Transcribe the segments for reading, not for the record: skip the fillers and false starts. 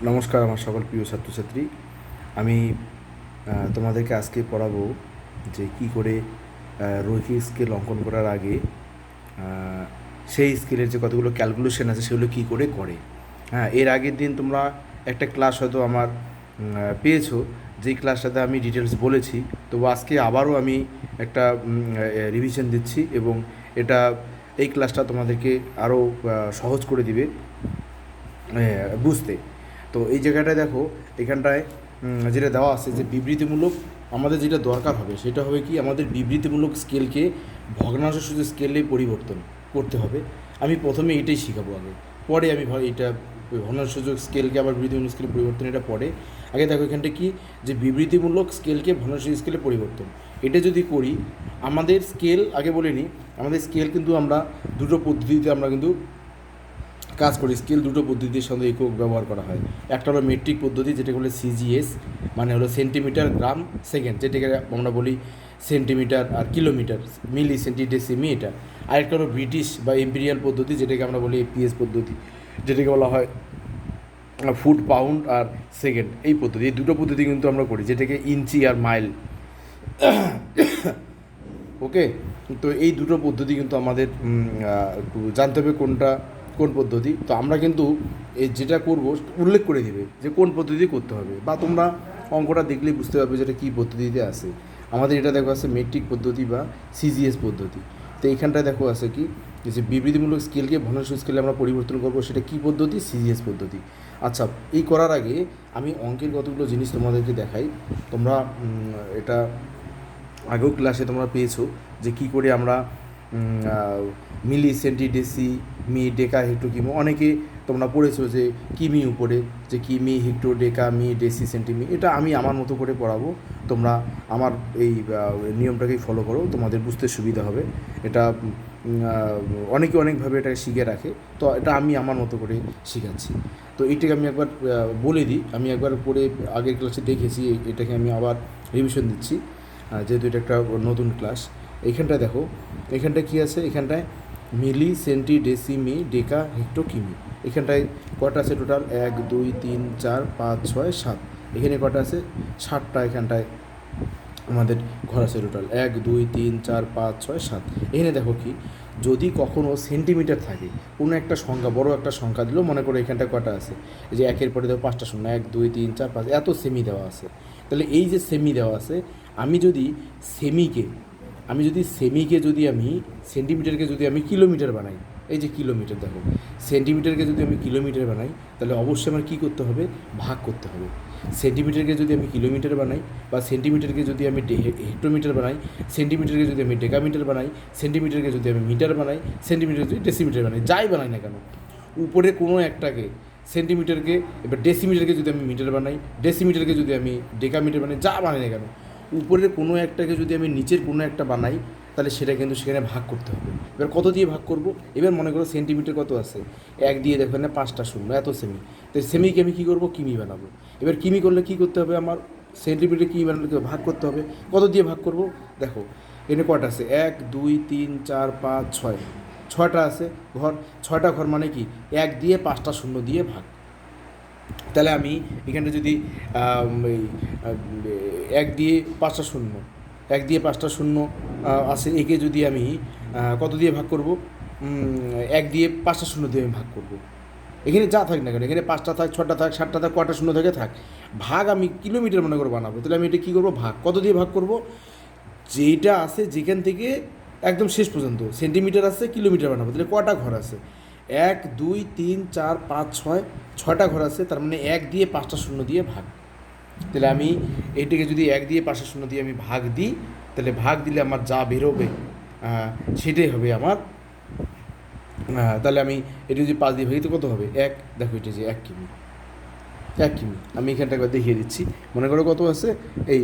নমস্কার আমার সকল প্রিয় ছাত্রছাত্রী। আমি তোমাদেরকে আজকে পড়াবো যে কি করে রৈখিক স্কেল অঙ্কন করার আগে সেই স্কেলের যে কতগুলো ক্যালকুলেশন আছে সেগুলো কী করে করে। হ্যাঁ, এর আগের দিন তোমরা একটা ক্লাস হয়তো আমার পেয়েছো, যেই ক্লাসটাতে আমি ডিটেলস বলেছি। তো আজকে আবারও আমি একটা রিভিশন দিচ্ছি এবং এটা এই ক্লাসটা তোমাদেরকে আরও সহজ করে দিবে বুঝতে। তো এই জায়গাটায় দেখো, এখানটায় যেটা দেওয়া আছে যে বিবৃতিমূলক আমাদের যেটা দরকার হবে সেটা হবে কি, আমাদের বিবৃতিমূলক স্কেলকে ভগ্নাংশ সূচক স্কেলে পরিবর্তন করতে হবে। আমি প্রথমে এটাই শেখাবো আগে, পরে আমি এটা ভগ্নাংশ সূচক স্কেলকে আবার বিবৃতিমূলক স্কেলে পরিবর্তন এটা পরে। আগে দেখো এখানটা কি, যে বিবৃতিমূলক স্কেলকে ভগ্নাংশ সূচক স্কেলে পরিবর্তন, এটা যদি করি আমাদের স্কেল আগে বলে নিই, আমাদের স্কেল কিন্তু আমরা দুটো পদ্ধতিতে আমরা কিন্তু কাজ করি। স্কেল দুটো পদ্ধতির সঙ্গে একক ব্যবহার করা হয়। একটা হলো মেট্রিক পদ্ধতি, যেটাকে বলে সিজিএস, মানে হলো সেন্টিমিটার গ্রাম সেকেন্ড, যেটাকে আমরা বলি সেন্টিমিটার আর কিলোমিটার, মিলি সেন্টিডেসিমি এটা। আরেকটা হলো ব্রিটিশ বা ইম্পিরিয়াল পদ্ধতি, যেটাকে আমরা বলি এপিএস পদ্ধতি, যেটাকে বলা হয় ফুট পাউন্ড আর সেকেন্ড। এই পদ্ধতি, এই দুটো পদ্ধতি কিন্তু আমরা করি, যেটাকে ইঞ্চি আর মাইল। ওকে, তো এই দুটো পদ্ধতি কিন্তু আমাদের একটু জানতে হবে কোনটা কোন পদ্ধতি। তো আমরা কিন্তু এই যেটা করব উল্লেখ করে দিবে যে কোন পদ্ধতি করতে হবে, বা তোমরা অঙ্কটা দেখলেই বুঝতে পারবে যেটা কী পদ্ধতিতে আছে। আমাদের এটা দেখো আছে মেট্রিক পদ্ধতি বা সিজিএস পদ্ধতি। তো এইখানটায় দেখো আছে কি, যে বিবৃতিমূলক স্কেলকে ভগ্নাংশ স্কেলে আমরা পরিবর্তন করব, সেটা কী পদ্ধতি? সিজিএস পদ্ধতি। আচ্ছা, এই করার আগে আমি অঙ্কের কতগুলো জিনিস তোমাদেরকে দেখাই। তোমরা এটা আগেও ক্লাসে তোমরা পেয়েছো যে কী করে আমরা মিলি সেন্টিডেসি মি ডেকা হেক্টো কিমি, অনেকে তোমরা পড়েছো যে কিমি উপরে, যে কিমি হেক্টো ডেকা মি ডেসি সেন্টিমি। এটা আমি আমার মতো করে পড়াবো, তোমরা আমার এই নিয়মটাকেই ফলো করো, তোমাদের বুঝতে সুবিধা হবে। এটা অনেকে অনেকভাবে এটাকে শিখে রাখে, তো এটা আমি আমার মতো করে শিখাচ্ছি। তো এইটাকে আমি একবার বলে দিই, আমি একবার পড়ে আগের ক্লাসে দেখেছি, এটাকে আমি আবার রিভিশন দিচ্ছি, যেহেতু এটা একটা নতুন ক্লাস। এইখানটায় দেখো, এখানটায় কী আছে, এখানটায় মিলি সেন্টি ডেসিমি ডেকা হেক্টো কিমি। এখানটায় কটা আছে টোটাল? 1 2 3 4 5 6 7। এখানে কটা আছে? 7টা এখানটায় আমাদের ঘর আছে টোটাল। 1 2 3 4 5 6 7। এখানে দেখো কি, যদি কখনও সেন্টিমিটার থাকে, কোনো একটা সংখ্যা, বড় একটা সংখ্যা দিলেও, মনে করো এখানটায় কটা আছে, এই যে একের পরে দেখো 5টা শূন্য, 1 2 3 4 5, এত সেমি দেওয়া আছে। তাহলে এই যে সেমি দেওয়া আছে, আমি যদি সেমিকে যদি আমি সেন্টিমিটারকে যদি আমি কিলোমিটার বানাই, এই যে কিলোমিটার দেখো, সেন্টিমিটারকে যদি আমি কিলোমিটার বানাই, তাহলে অবশ্যই আমার কী করতে হবে? ভাগ করতে হবে। সেন্টিমিটারকে যদি আমি কিলোমিটার বানাই, বা সেন্টিমিটারকে যদি আমি হেক্টোমিটার বানাই, সেন্টিমিটারকে যদি আমি ডেকামিটার বানাই, সেন্টিমিটারকে যদি আমি মিটার বানাই, সেন্টিমিটার যদি ডেসিমিটার বানাই, যাই বানাই না কেন, উপরে কোনো একটাকে, সেন্টিমিটারকে, এবার ডেসিমিটারকে যদি আমি মিটার বানাই, ডেসিমিটারকে যদি আমি ডেকামিটার বানাই, যা বানাই না কেন, উপরের কোনো একটাকে যদি আমি নিচের কোনো একটা বানাই, তাহলে সেটা কিন্তু সেখানে ভাগ করতে হবে। এবার কত দিয়ে ভাগ করব? এবার মনে করো সেন্টিমিটার কত আছে, 1 দিয়ে দেখো না 5টা শূন্য, এত সেমি। তো সেমিকে আমি কী করবো? কিমি বানাবো। এবার কিমি করলে কী করতে হবে? আমার সেন্টিমিটার কিমি বানালে ভাগ করতে হবে। কত দিয়ে ভাগ করব? দেখো এখানে কটা আছে, 1 2 3 4 5 6, 6টা আছে ঘর। 6টা ঘর মানে কি, 1 দিয়ে 5টা শূন্য দিয়ে ভাগ। তাহলে আমি এখানটা যদি এই 1 দিয়ে 5টা শূন্য, 1 দিয়ে 5টা শূন্য আছে, একে যদি আমি কত দিয়ে ভাগ করব? 1 দিয়ে 5টা শূন্য দিয়ে আমি ভাগ করব। এখানে যা থাক না কেন, এখানে 5টা থাক, 6টা থাক, 7টা থাক, কটা শূন্য থেকে থাক, ভাগ আমি কিলোমিটার মনে করে বানাবো। তাহলে আমি এটা কী করবো? ভাগ। কত দিয়ে ভাগ করব? যেইটা আছে যেখান থেকে একদম শেষ পর্যন্ত সেন্টিমিটার আছে, কিলোমিটার বানাবো। তাহলে কটা ঘর আছে? 1 2 3 4 5 6, 6টা ঘর আছে। তার মানে 1 দিয়ে 5টা শূন্য দিয়ে ভাগ। তাহলে আমি এইটাকে যদি 1 দিয়ে 5টা শূন্য দিয়ে আমি ভাগ দিই, তাহলে ভাগ দিলে আমার যা বেরোবে সেটাই হবে আমার। তাহলে আমি এটা যদি 5 দিয়ে ভাগি তো কত হবে? 1। দেখো এটা যে 1 কিমি, 1 কিমি। আমি এখানটা একবার দেখিয়ে দিচ্ছি। মনে করো কত আছে, এই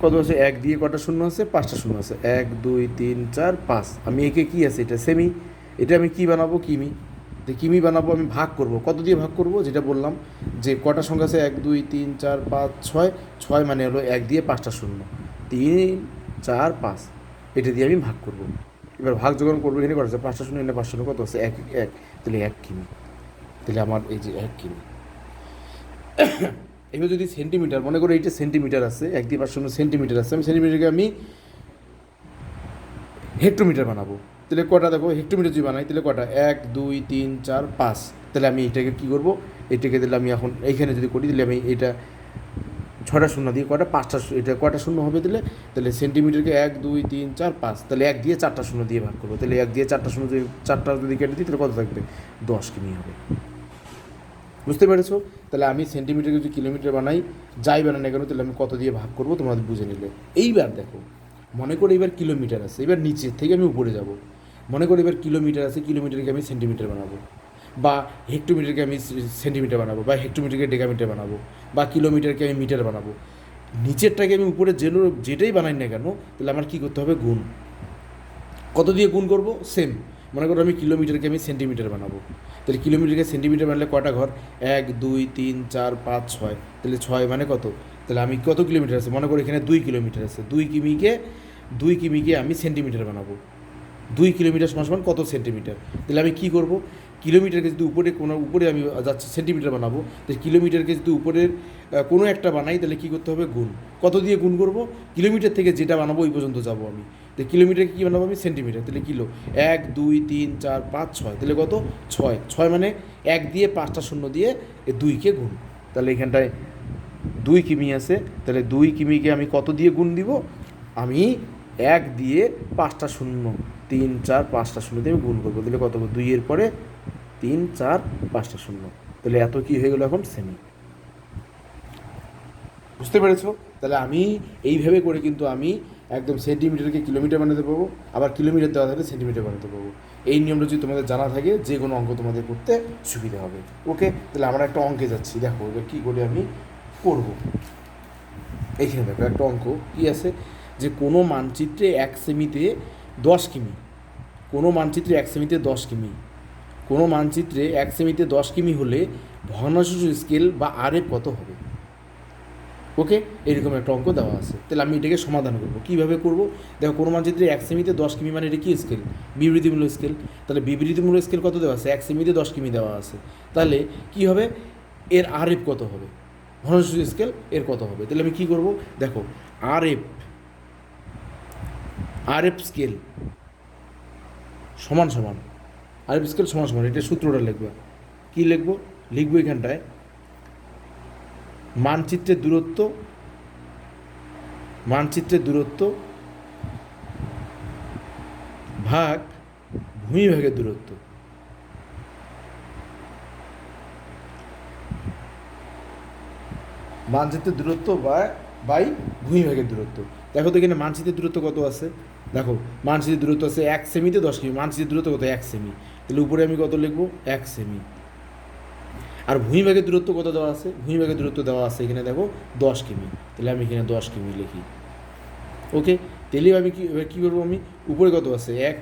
কত আছে, 1 দিয়ে কটা শূন্য আছে? 5টা শূন্য আছে। 1 2 3 4 5। আমি একে কী আছে, এটা সেমি, এটা আমি কী বানাবো? কিমি। তো কিমি বানাবো, আমি ভাগ করব। কত দিয়ে ভাগ করব? যেটা বললাম যে কটা সংখ্যা আছে, 1 2 3 4 5 6, 6 মানে হলো 1 দিয়ে 5টা শূন্য, 3 4 5, এটা দিয়ে আমি ভাগ করব। এবার ভাগ যখন করবো, এখানে কত আছে? 5টা শূন্য, এখানে 5 শূন্য, কত আছে? 1 1, তাহলে 1 কিমি। তাহলে আমার এই যে 1 কিমি। এবার যদি সেন্টিমিটার, মনে করো এইটা সেন্টিমিটার আছে, 1/5 সেন্টিমিটার আছে, আমি সেন্টিমিটারকে আমি হেক্টোমিটার বানাবো। তাহলে কটা দেখো, হেক্টোমিটার যদি বানাই তাহলে কটা, 1 2 3 4 5। তাহলে আমি এটাকে কী করবো, এটাকে দিলে আমি এখন এইখানে যদি করি তাহলে আমি এটা 6টা শূন্য দিয়ে কটা, 5টা, এটা কটা শূন্য হবে দিলে, তাহলে সেন্টিমিটারকে 1 2 3 4 5, তাহলে 1 দিয়ে 4টা শূন্য দিয়ে ভাগ করবো। তাহলে 1 দিয়ে 4টা শূন্য যদি 4টা যদি কেটে দিই তাহলে কত থাকবে, 10 কিমি হবে। বুঝতে পেরেছো? তাহলে আমি সেন্টিমিটারকে যদি কিলোমিটার বানাই, যাই বানাই না কেন, তাহলে আমি কত দিয়ে ভাগ করবো তোমরা বুঝে নিলে। এইবার দেখো, মনে করি এবার কিলোমিটার আছে, এবার নিচের থেকে আমি উপরে যাব। মনে করি এবার কিলোমিটার আছে, কিলোমিটারকে আমি সেন্টিমিটার বানাবো, বা হেক্টোমিটারকে আমি সেন্টিমিটার বানাবো, বা হেক্টোমিটারকে ডেকামিটার বানাবো, বা কিলোমিটারকে আমি মিটার বানাবো। নিচেরটাকে আমি উপরে যেটাই বানাই না কেন, তাহলে আমার কী করতে হবে, গুণ। কত দিয়ে গুণ করবো, সেম। মনে করো আমি কিলোমিটারকে আমি সেন্টিমিটার বানাবো, তাহলে কিলোমিটারকে সেন্টিমিটার বানালে কটা ঘর, 1 2 3 4 5 6, তাহলে 6 মানে কত, তাহলে আমি কত কিলোমিটার আছে, মনে করি এখানে 2 কিলোমিটার আছে, 2 কিমিকে আমি সেন্টিমিটার বানাবো। 2 কিলোমিটার সমান সমান কত সেন্টিমিটার, তাহলে আমি কী করবো, কিলোমিটারকে যদি উপরে আমি যাচ্ছি সেন্টিমিটার বানাবো, তাহলে কিলোমিটারকে যদি উপরের কোনো একটা বানাই তাহলে কী করতে হবে, গুণ। কত দিয়ে গুণ করবো, কিলোমিটার থেকে যেটা বানাবো ওই পর্যন্ত যাবো আমি। তো কিলোমিটারকে কী বানাবো আমি, সেন্টিমিটার, তাহলে কিলো 1 2 3 4 5 6, তাহলে কত, 6 মানে 1 দিয়ে 5টা শূন্য দিয়ে 2কে গুণ। তাহলে এখানটায় 2 কিমি আছে, তাহলে 2 কিমিকে আমি কত দিয়ে গুণ দিব, আমি 1 দিয়ে 5টা শূন্য, 3 4 5টা শূন্য দিয়ে আমি গুণ করবো। তাহলে কত, 2 পরে 3 4 5টা শূন্য, তাহলে এত কী হয়ে গেলো এখন, সেমি। বুঝতে পেরেছো? তাহলে আমি এইভাবে করে কিন্তু আমি একদম সেন্টিমিটারকে কিলোমিটার বানাতে পারবো, আবার কিলোমিটার দেওয়া থাকলে সেন্টিমিটার বানাতে পারবো। এই নিয়মটা যদি তোমাদের জানা থাকে, যে কোনো অঙ্ক তোমাদের করতে সুবিধা হবে। ওকে, তাহলে আমরা একটা অঙ্কে যাচ্ছি, দেখো এবার কী করে আমি করবো। এইখানে দেখো একটা অঙ্ক কী আছে, যে কোনো মানচিত্রে 1 সেমিতে 10 কিমি, কোনো মানচিত্রে 1 সেমিতে 10 কিমি, কোনো মানচিত্রে 1 সেমিতে 10 কিমি হলে ভগ্নাংশ স্কেল বা আরএফ কত হবে। ওকে, এরকম একটা অঙ্ক দেওয়া আছে। তাহলে আমি এটাকে সমাধান করবো। কীভাবে করবো, দেখো কোনো মানচিত্রে 1 সেমিতে 10 কিমি মানে এটা কী স্কেল, বিবৃতিমূলক স্কেল। তাহলে বিবৃতিমূলক স্কেল কত দেওয়া আছে, 1 সেমিতে 10 কিমি দেওয়া আছে। তাহলে কী হবে, এর আরএফ কত হবে, ভগ্নাংশ স্কেল এর কত হবে। তাহলে আমি কী করবো, দেখো আরএফ স্কেল সমান সমান, আরএফ স্কেল সমান সমান, এটা সূত্রটা লিখবে। কী লিখবো, এখানটায় মানচিত্রের দূরত্ব ভাগ ভূমিভাগের দূরত্ব। মানচিত্রের দূরত্ব বাই ভূমিভাগের দূরত্ব। দেখো তো এখানে মানচিত্রের দূরত্ব কত আছে, দেখো মানচিত্রের দূরত্ব আছে 1 সেমিতে 10 কিমি, মানচিত্রের দূরত্ব কত, 1 সেমি। তাহলে উপরে আমি কত লিখবো, 1 সেমি। আর ভূমিভাগের দূরত্ব কত দেওয়া আছে, ভূমিভাগের দূরত্ব দেওয়া আছে এখানে দেখো 10 কিমি, তাহলে আমি এখানে 10 কিমি লিখি। ওকে, তাহলে আমি কী করবো, আমি উপরে কত আছে 1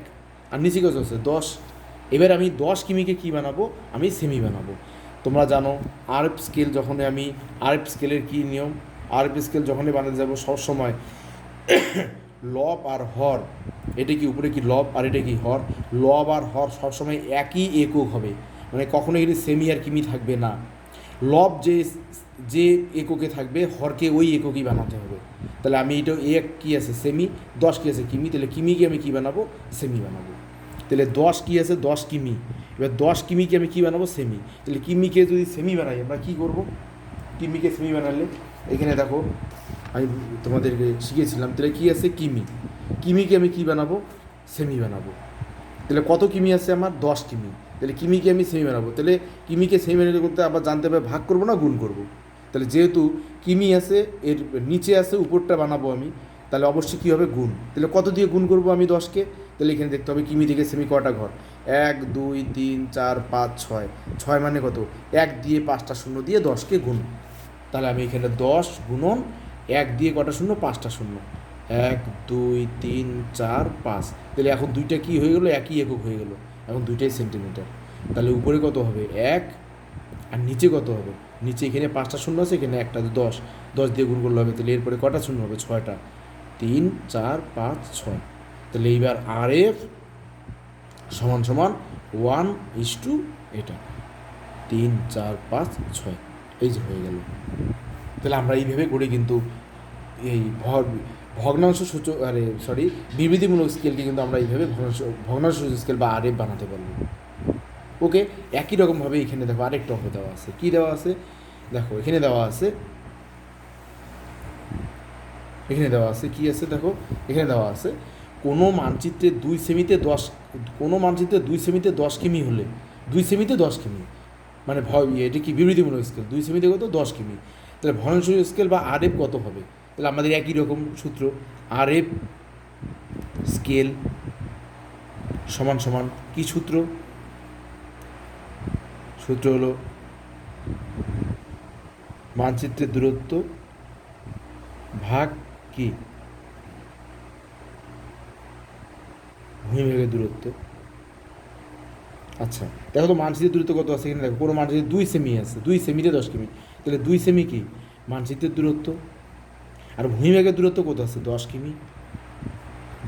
আর নিচে কত আছে 10। এবার আমি 10 কিমিকে কী বানাবো, আমি সেমি বানাবো। তোমরা জানো আরএফ স্কেল, যখনই আমি আরএফ স্কেলের কী নিয়ম, আরএফ স্কেল যখনই বানাতে যাবো সবসময় লব আর হর, এটা কি উপরে কি লব আর এটা কি হর, লব আর হর সবসময় একই একক হবে, মানে কখনো এখানে সেমি আর কিমি থাকবে না। লব যে এককে থাকবে, হরকে ওই এককই বানাতে হবে। তাহলে আমি এটা কী আছে সেমি, 10 কী আছে কিমি, তাহলে কিমিকে আমি কী বানাবো, সেমি বানাবো। তাহলে 10 কী আছে 10 কিমি, এবার 10 কিমিকে আমি কী বানাবো, সেমি। তাহলে কিমিকে যদি সেমি বানাই আমরা কী করবো, কিমিকে সেমি বানালে এখানে দেখো আমি তোমাদেরকে শিখিয়েছিলাম, তাহলে কী আছে কিমিকে আমি কী বানাবো, সেমি বানাবো। তাহলে কত কিমি আছে আমার, 10 কিমি, তাহলে কিমিকে আমি সেমি বানাবো। তাহলে কিমিকে সেমি বানাতে করতে আবার জানতে হবে ভাগ করবো না গুণ করবো। তাহলে যেহেতু কিমি আছে, এর নিচে আছে, উপরটা বানাবো আমি, তাহলে অবশ্যই কী হবে, গুণ। তাহলে কত দিয়ে গুণ করবো আমি 10কে, তাহলে এখানে দেখতে হবে কিমি থেকে সেমি কটা ঘর, 1 2 3 4 5 6 মানে কত, 1 দিয়ে 5টা শূন্য দিয়ে 10কে গুণ। তাহলে আমি এখানে 10 গুণন 1 দিয়ে কটা শূন্য, 5টা শূন্য, 1 2 3 4 5। তাহলে এখন দুইটা কী হয়ে গেলো, একই একক হয়ে গেলো, এখন দুইটাই সেন্টিমিটার। তাহলে উপরে কত হবে 1 আর নিচে কত হবে, নিচে এখানে 5টা শূন্য আছে, এখানে একটা 10 দিয়ে গুণ করলে হবে। তাহলে এরপরে কটা শূন্য হবে, 6টা, 3 4 5 6। তাহলে এইবার আরএফ সমান সমান 1:, এটা। 3 4 5 6, এই যে হয়ে গেল। তাহলে আমরা এইভাবে করে কিন্তু এই ভগ্নাংশ সূচক বিবৃতিমূলক স্কেলকে কিন্তু আমরা এইভাবে ভগ্নাংশ সূচক স্কেল বা আরএফ বানাতে পারবো। ওকে, একই রকমভাবে এখানে দেখো আরেকটা অঙ্ক দেওয়া আছে। কী দেওয়া আছে দেখো, এখানে দেওয়া আছে কি আছে দেখো, এখানে দেওয়া আছে কোনো মানচিত্রে 2 সেমিতে 10 কিমি হলে 2 সেমিতে 10 কিমি, মানে এটা কি বিবৃতিমূলক স্কেল, 2 সেমিতে কত 10 কিমি, তাহলে ভগ্নাংশ স্কেল বা আরএফ কত হবে? তাহলে আমাদের একই রকম সূত্র, আরএফ স্কেল সমান সমান কি সূত্র হলো মানচিত্রের দূরত্ব ভাগ কি ভূমিভাগের দূরত্ব। আচ্ছা দেখো তো মানচিত্রের দূরত্ব কত আছে এখানে দেখো, কোনো মানচিত্রে 2 সেমি আছে, 2 সেমিতে 10 কিমি, তাহলে 2 সেমি কি মানচিত্রের দূরত্ব, আর ভূমিভাগের দূরত্ব কত আছে 10 কিমি,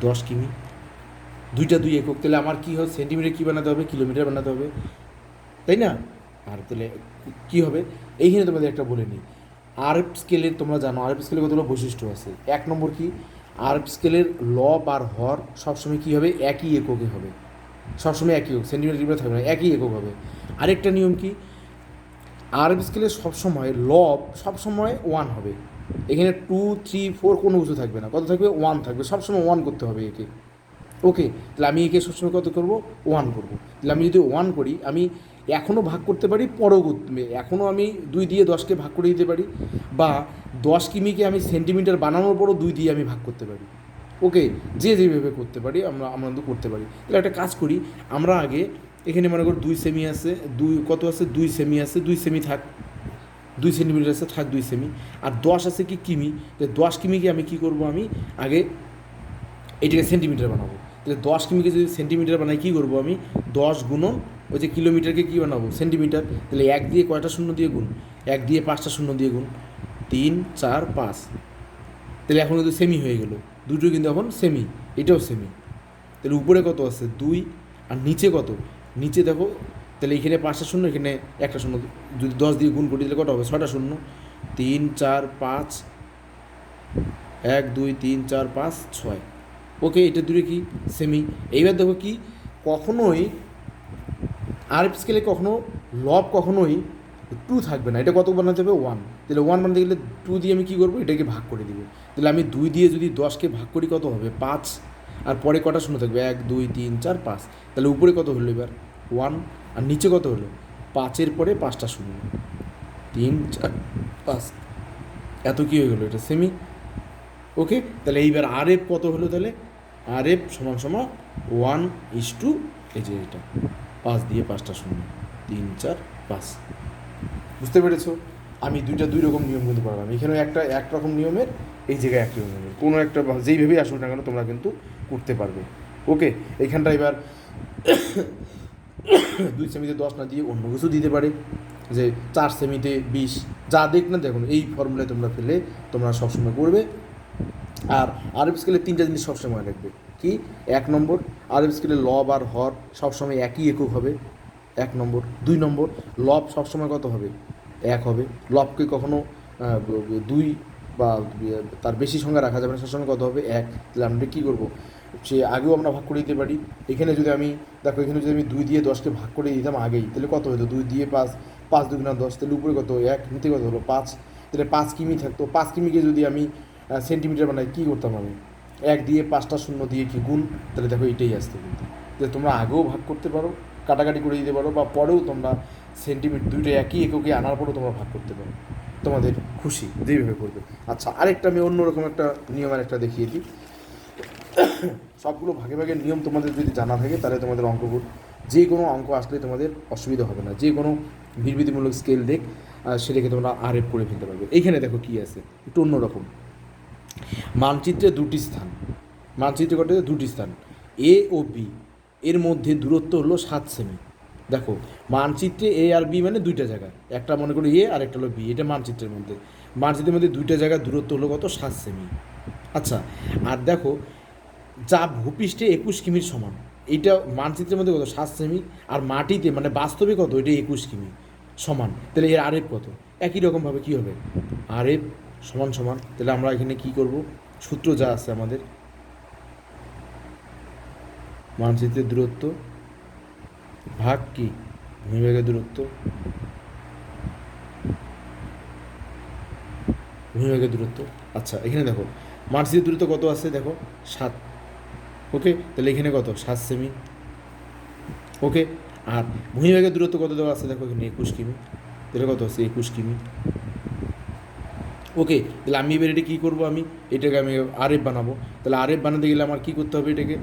10 কিমি, দুইটা 2 একক, তাহলে আমার কী হবে সেন্টিমিটার কী বানাতে হবে, কিলোমিটার বানাতে হবে, তাই না? আর তাহলে কী হবে এইখানে তোমাদের একটা বলে নিই, আরএফ স্কেলের তোমরা জানো আরএফ স্কেলের কতগুলো বৈশিষ্ট্য আছে। 1 নম্বর কি, আরএফ স্কেলের লব আর হর সবসময় কী হবে, একই এককে হবে, সবসময় একই একক, সেন্টিমিটার কিলোমিটার থাকবে না, একই একক হবে। আরেকটা নিয়ম কি, আরএফ স্কেলে সবসময় লব সবসময় 1 হবে, এখানে 2 3 4 কোনো কিছু থাকবে না, কত থাকবে 1 থাকবে, সবসময় 1 করতে হবে একে। ওকে, তাহলে আমি একে সবসময় কত করবো 1 করবো। তাহলে আমি যদি 1 করি, আমি এখনও ভাগ করতে পারি, পরেও এখনও আমি 2 দিয়ে 10কে ভাগ করে দিতে পারি, বা 10 কিমিকে আমি সেন্টিমিটার বানানোর পরও 2 দিয়ে আমি ভাগ করতে পারি। ওকে, যে যেভাবে করতে পারি আমরা কিন্তু করতে পারি। তাহলে একটা কাজ করি, আমরা আগে এখানে মনে করো 2 সেমি আছে, 2 কত আছে 2 সেমি আছে, 2 সেমি থাক, 2 সেন্টিমিটার আছে থাক 2 সেমি, আর 10 আছে কি কিমি, 10 কিমিকে আমি কী করবো, আমি আগে এটাকে সেন্টিমিটার বানাবো। তাহলে 10 কিমিকে যদি সেন্টিমিটার বানাই কী করবো, আমি 10 গুণন ওই যে কিলোমিটারকে কী বানাবো সেন্টিমিটার, তাহলে 1 দিয়ে কয়টা শূন্য দিয়ে গুণ, 1 দিয়ে 5টা শূন্য দিয়ে গুণ, 3 4 5, তাহলে এখন কিন্তু সেমি হয়ে গেল, দুটো কিন্তু এখন সেমি, এটাও সেমি। তাহলে উপরে কত আছে 2, আর নিচে কত, নিচে দেখো, তাহলে এখানে 5টা শূন্য, এখানে একটা শূন্য, যদি 10 দিয়ে গুণ করি তাহলে কত হবে 6টা শূন্য, 3 4 5, 1 2 3 4 5 6। ওকে, এটা দূরে কি সেমি। এইবার দেখো কি, কখনোই আরএফ স্কেলে কখনো লব কখনোই 2 থাকবে না, এটা কত বানাতে হবে 1, তাহলে 1 বানাতে গেলে 2 দিয়ে আমি কী করবো, এটাকে ভাগ করে দিব। তাহলে আমি 2 দিয়ে যদি 10কে ভাগ করি কত হবে 5, আর পরে কটা শূন্য থাকবে 1 2 3 4 5, তাহলে উপরে কত হলো এবার 1, আর নিচে কত হলো 5-এর পরে 5টা শূন্য, 3 4 5, এত কী হয়ে গেলো, এটা সেমি। ওকে, তাহলে এইবার আরএফ কত হলো, তাহলে আরএফ সমান সমান 1:, এই যে এটা 5 দিয়ে 5টা শূন্য, 3 4 5। বুঝতে পেরেছো? আমি 2 রকম নিয়ম কিন্তু পারলাম, এখানেও একরকম নিয়মের, এই জায়গায় একরকম নিয়মের, কোনো একটা যেইভাবেই আসুক না কেন তোমরা কিন্তু করতে পারবে। ওকে, এইখানটা এবার 2 সেমিতে 10 না দিয়ে অন্য কিছু দিতে পারে, যে 4 সেমিতে 20, যা দেখ না দেখুন, এই ফর্মুলায় তোমরা ফেলে তোমরা সবসময় করবে। আর আরএফ স্কেলের 3টা জিনিস সবসময় রাখবে কি, 1 নম্বর আরএফ স্কেলের লব আর হর সবসময় একই একক হবে, 1 নম্বর। 2 নম্বর লব সবসময় কত হবে 1 হবে, লবকে কখনো 2 বা তার বেশি সংখ্যা রাখা যাবে না, সবসময় কত হবে 1। তাহলে আমরা কী করবো, সে আগেও আমরা ভাগ করে দিতে পারি, এখানে যদি আমি দেখো, এখানে যদি আমি 2 দিয়ে 10কে ভাগ করে দিতাম আগেই, তাহলে কত হতো 2 দিয়ে 5, 5 2 10, তাহলে উপরে কত 1, নিতে কত হলো 5, তাহলে 5 কিমি থাকতো। 5 কিমিকে যদি আমি সেন্টিমিটার বানাই কী করতাম, আমি 1 দিয়ে 5টা শূন্য দিয়ে কি গুণ, তাহলে দেখো এইটাই আসতো কিন্তু। যে তোমরা আগেও ভাগ করতে পারো, কাটাকাটি করে দিতে পারো, বা পরেও তোমরা সেন্টিমিটার 2টা একই এককে আনার পরেও তোমরা ভাগ করতে পারো, তোমাদের খুশি যেইভাবে করবে। আচ্ছা, আরেকটা আমি অন্যরকম একটা নিয়মের একটা দেখিয়ে দিই। সবগুলো ভাগে ভাগে নিয়ম তোমাদের যদি জানা থাকে, তাহলে তোমাদের অঙ্কগুলো যে কোনো অঙ্ক আসলে তোমাদের অসুবিধা হবে না, যে কোনো বিবৃতিমূলক স্কেল দেখ সেটাকে তোমরা আরএফ করে ফেলতে পারবে। এইখানে দেখো কী আছে, একটু অন্যরকম। মানচিত্রে 2টি স্থান, মানচিত্রে কত 2টি স্থান এ ও বি, এর মধ্যে দূরত্ব হলো 7 সেমি। দেখো মানচিত্রে এ আর বি মানে 2টা জায়গা, একটা মনে করি এ আর একটা হলো বি, এটা মানচিত্রের মধ্যে, মানচিত্রের মধ্যে 2টা জায়গার দূরত্ব হলো কত 7 সেমি। আচ্ছা, আর দেখো যা ভূপৃষ্ঠে 21 কিমির সমান, এইটা মানচিত্রের মধ্যে কত 7 সেমি, আর মাটিতে মানে বাস্তবে কত, এটা 21 কিমি। সমান, তাহলে এর আরএফ কত? একই রকমভাবে কী হবে, আরএফ সমান সমান, তাহলে আমরা এখানে কী করব, সূত্র যা আছে আমাদের, মানচিত্রের দূরত্ব ভাগ কি ভূমিভাগের দূরত্ব, ভূমিভাগের দূরত্ব। আচ্ছা এখানে দেখো মানচিত্রের দূরত্ব কত আছে, দেখো 7, ওকে, তাহলে এখানে কত 7 সেমি, ওকে। আর ভূমিভাগের দূরত্ব কত দেওয়া আছে, দেখো এখানে 21 কিমি, তাহলে কত আছে 21 কিমি, ওকে। তাহলে আমি এবার এটা কী করবো, আমি এটাকে আমি আরএফ বানাবো। তাহলে আরএফ বানাতে গেলে আমার কী করতে হবে, এটাকে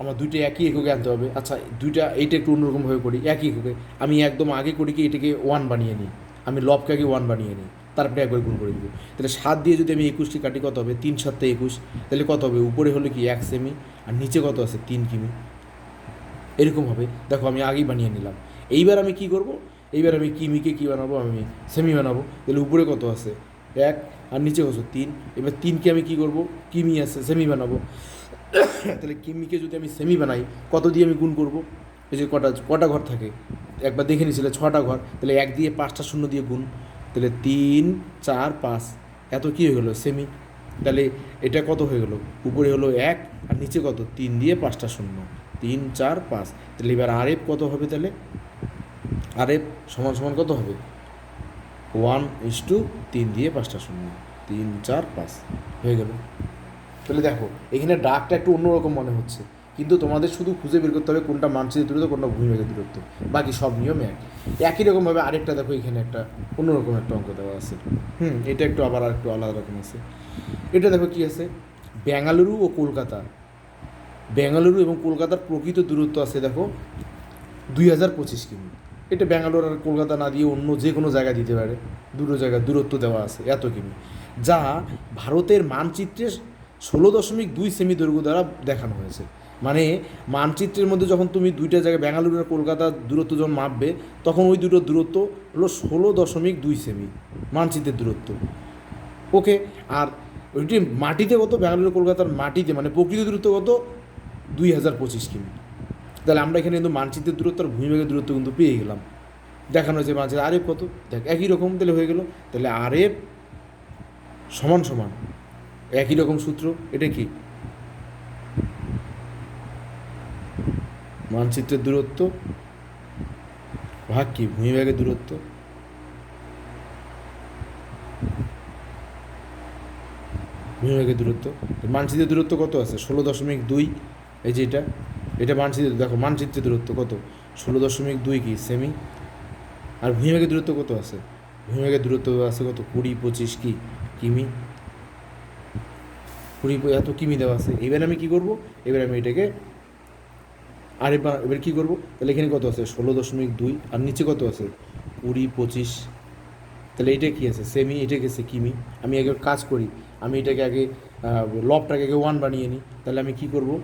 আমার দুইটা একই এককে আনতে হবে। আচ্ছা দুইটা, এইটা একটু অন্যরকমভাবে করি, একই এককে আমি একদম আগে করি কি, এটাকে 1 বানিয়ে নিই, আমি লবকে আগে 1 বানিয়ে নিই, তারপরে একবার গুণ করে দিব। তাহলে 7 দিয়ে যদি আমি 21টি কাটি, কত হবে 3 7 21, তাহলে কত হবে, উপরে হলো কি 1 সেমি আর নিচে কত আছে 3 কিমি, এরকম হবে। দেখো আমি আগেই বানিয়ে নিলাম। এইবার আমি কি করব, এইবার আমি কিমিকে কী বানাবো, আমি সেমি বানাবো। তাহলে উপরে কত আছে 1 আর নিচে কত 3, এবার 3কে আমি কী করব, কিমি আছে সেমি বানাবো। তাহলে কিমিকে যদি আমি সেমি বানাই, কত দিয়ে আমি গুণ করব, এই যে কটা ঘর থাকে একবার দেখে নিয়েছিলে 6টা ঘর, তাহলে 1 দিয়ে 5টা শূন্য দিয়ে গুণ, তাহলে 3 4 5, এত কী হয়ে গেলো সেমি। তাহলে এটা কত হয়ে গেলো, উপরে হলো 1 আর নিচে কত 3 দিয়ে 5টা শূন্য, 3 4 5। তাহলে এবার আরএফ কত হবে, তাহলে আরএফ সমান সমান কত হবে, 1:3 দিয়ে 5টা শূন্য, 3 4 5 হয়ে গেল। তাহলে দেখো এখানে ডাকটা একটু অন্যরকম মনে হচ্ছে, কিন্তু তোমাদের শুধু খুঁজে বের করতে হবে কোনটা মানচিত্রের দূরত্ব, কোনটা ভূমিভাগের দূরত্ব, বাকি সব নিয়ম একই রকমভাবে। আরেকটা দেখো এখানে একটা অন্যরকম একটা অঙ্ক দেওয়া আছে, এটা একটু আবার আর একটু আলাদা রকম আছে। এটা দেখো কি আছে, বেঙ্গালুরু ও কলকাতা, বেঙ্গালুরু এবং কলকাতার প্রকৃত দূরত্ব আছে দেখো 2025 কিমি। এটা ব্যাঙ্গালোর আর কলকাতা না দিয়ে অন্য যে কোনো জায়গায় দিতে পারে, দুটো জায়গায় দূরত্ব দেওয়া আছে এত কিমি, যা ভারতের মানচিত্রে 16.2 সেমি দৈর্ঘ্য দ্বারা দেখানো হয়েছে। মানে মানচিত্রের মধ্যে যখন তুমি দুইটা জায়গায় ব্যাঙ্গালুরু আর কলকাতার দূরত্ব যখন মাপবে, তখন ওই দুটোর দূরত্ব হলো 16.2 সেমি মানচিত্রের দূরত্ব, ওকে। আর ওইটি মাটিতে কত, ব্যাঙ্গালুরু কলকাতার মাটিতে মানে প্রকৃত দূরত্ব কত, 2025 কিমি। তাহলে আমরা এখানে কিন্তু মানচিত্রের দূরত্ব আর ভূমিভাগের দূরত্ব কিন্তু পেয়ে গেলাম, দেখানো হয়েছে মানচিত্র আরএফ কত, দেখ একই রকম, তাহলে হয়ে গেল। তাহলে আরএফ সমান সমান একই রকম সূত্র, এটা কি মানচিত্রের দূরত্ব ভাগ কি ভূমিভাগের দূরত্ব, ভূমিভাগের দূরত্ব। মানচিত্রের দূরত্ব কত আছে 16.2, এই যে এটা মানচিত্র, দেখো মানচিত্রের দূরত্ব কত 16.2 কি সেমি, আর ভূমিভাগের দূরত্ব কত আছে, ভূমিভাগের দূরত্ব আছে কত 20-25 কি কিমি, 20 এত কিমি দেওয়া আছে। এবার আমি কী করবো, এবার আমি এটাকে এবার কী করবো, তাহলে এখানে কত আছে 16.2 আর নিচে কত আছে 20-25, তাহলে এটা কী আছে সেমি, এটা গেছে কিমি। আমি আগে কাজ করি, আমি এটাকে আগে লবটাকে আগে 1 বানিয়ে নিই। তাহলে আমি কী করবো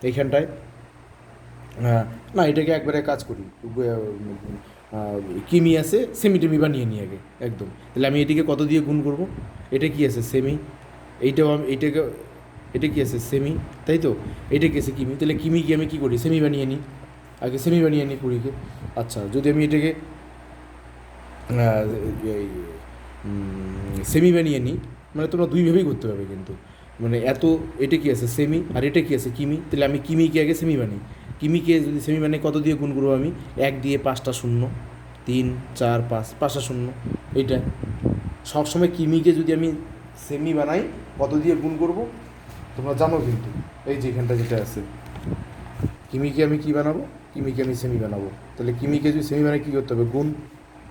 এইখানটায়, না এটাকে একবারে কাজ করি, কিমি আছে সেমি টেমি বানিয়ে নিই আগে একদম। তাহলে আমি এটিকে কত দিয়ে গুণ করব, এটা কি আছে সেমি, এইটাও আমি এইটাকে, এটা কি আছে সেমি, তাই তো, এটা কি আছে কিমি, তাহলে কিমি কি আমি কী করি সেমি বানিয়ে নিই, আগে সেমি বানিয়ে নিই কুড়িকে। আচ্ছা যদি আমি এটাকে সেমি বানিয়ে নিই, মানে তোমরা দুইভাবেই করতে পারবে কিন্তু, মানে এত এটা কি আছে সেমি আর এটা কি আছে কিমি, তাহলে আমি কিমিকে আগে সেমি বানাই, কিমিকে যদি সেমি বানাই কত দিয়ে গুণ করবো আমি, 1 দিয়ে 5টা শূন্য, 3 4 5 5টা শূন্য। এইটা সবসময় কিমিকে যদি আমি সেমি বানাই কত দিয়ে গুণ করব তোমরা জানো কিন্তু, এই যে এখানটা যেটা আছে কিমিকে আমি কী বানাবো, কিমিকে আমি সেমি বানাবো। তাহলে কিমিকে যদি সেমি বানাই কী করতে হবে গুণ,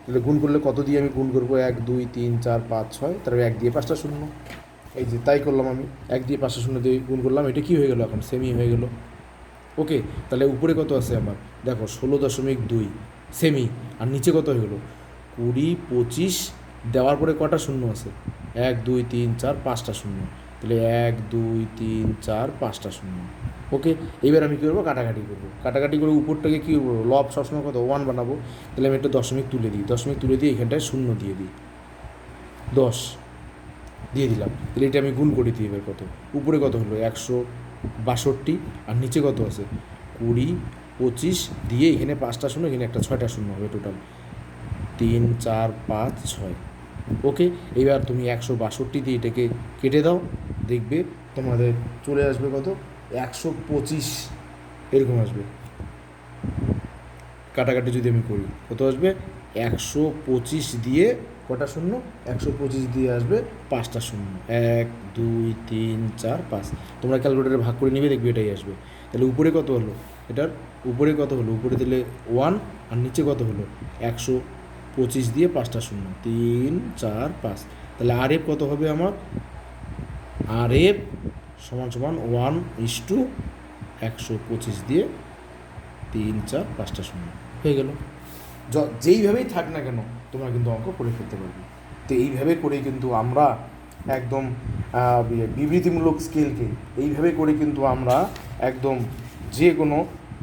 তাহলে গুণ করলে কত দিয়ে আমি গুণ করবো 1 2 3 4 5 6, তারপরে 1 দিয়ে 5টা শূন্য, এই যে তাই করলাম আমি 1 দিয়ে 5টা শূন্য দিয়ে গুণ করলাম, এটা কী হয়ে গেলো এখন সেমি হয়ে গেলো, ওকে। তাহলে উপরে কত আছে আমার দেখো 16.2 সেমি, আর নিচে কত হয়ে গেলো 20-25 দেওয়ার পরে কটা শূন্য আছে 1 2 3 4 5টা শূন্য, তাহলে 1 2 3 4 5টা শূন্য, ওকে। এবার আমি কী করবো কাটাকাটি করবো, কাটাকাটি করে উপরটাকে কী করবো লব সবসময় কত 1 বানাবো, তাহলে আমি একটা দশমিক তুলে দিই, দশমিক তুলে দিয়ে এখানটায় শূন্য দিয়ে দিই, 10 দিয়ে দিলাম। তাহলে এটা আমি গুণ করে দিই, এবার কত উপরে কত হলো 162 আর নিচে কত আছে 20-25 দিয়ে এখানে 5টা শূন্য, এখানে একটা 6টা শূন্য হবে টোটাল 3 4 5 6। ওকে, এবার তুমি 162 দিয়ে এটাকে কেটে দাও, দেখবে তোমাদের চলে আসবে কত, 125 এরকম আসবে। কাটাকাটি যদি আমি করি কত আসবে, 125 দিয়ে কটা শূন্য, 125 দিয়ে আসবে 5টা শূন্য, 1 2 3 4 5। তোমরা ক্যালকুলেটারে ভাগ করে নিবে, দেখবে এটাই আসবে। তাহলে উপরে কত হলো, এটার উপরে কত হলো, উপরে দিলে 1 আর নিচে কত হলো, 125 দিয়ে 5টা শূন্য, 3 4 5। তাহলে আর এফ কত হবে আমার, আর এফ সমান সমান 1:125 দিয়ে 3 4 5টা শূন্য হয়ে গেল। যেইভাবেই থাক না কেন তোমরা কিন্তু অঙ্ক করে ফেলতে পারবে। তো এইভাবে করেই কিন্তু আমরা একদম বিবৃতিমূলক স্কেলকে এইভাবে করে কিন্তু আমরা একদম যে কোনো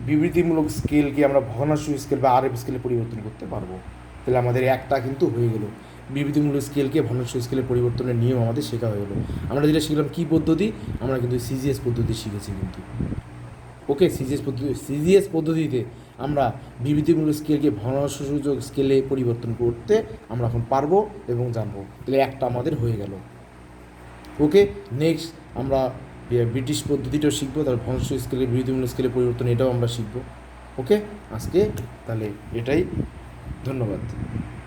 বিবৃতিমূলক স্কেলকে আমরা ভগ্নাংশ স্কেল বা আরএফ স্কেলে পরিবর্তন করতে পারবো। তাহলে আমাদের একটা কিন্তু হয়ে গেল, বিবৃতিমূলক স্কেলকে ভগ্নাংশ স্কেলে পরিবর্তনের নিয়ম আমাদের শেখা হয়ে গেলো। আমরা যেটা শিখলাম কী পদ্ধতি, আমরা কিন্তু সিজিএস পদ্ধতি শিখেছি কিন্তু। ওকে, সিজিএস পদ্ধতিতে আমরা বিবৃতিমূলক স্কেলকে ভগ্নাংশসূচক স্কেলে পরিবর্তন করতে আমরা এখন পারবো এবং জানবো। তাহলে একটা আমাদের হয়ে গেল। ওকে, নেক্সট আমরা ব্রিটিশ পদ্ধতিটাও শিখবো, তারপর ভগ্নাংশ স্কেলে বিবৃতিমূলক স্কেলে পরিবর্তন এটাও আমরা শিখবো। ওকে, আজকে তাহলে এটাই, ধন্যবাদ।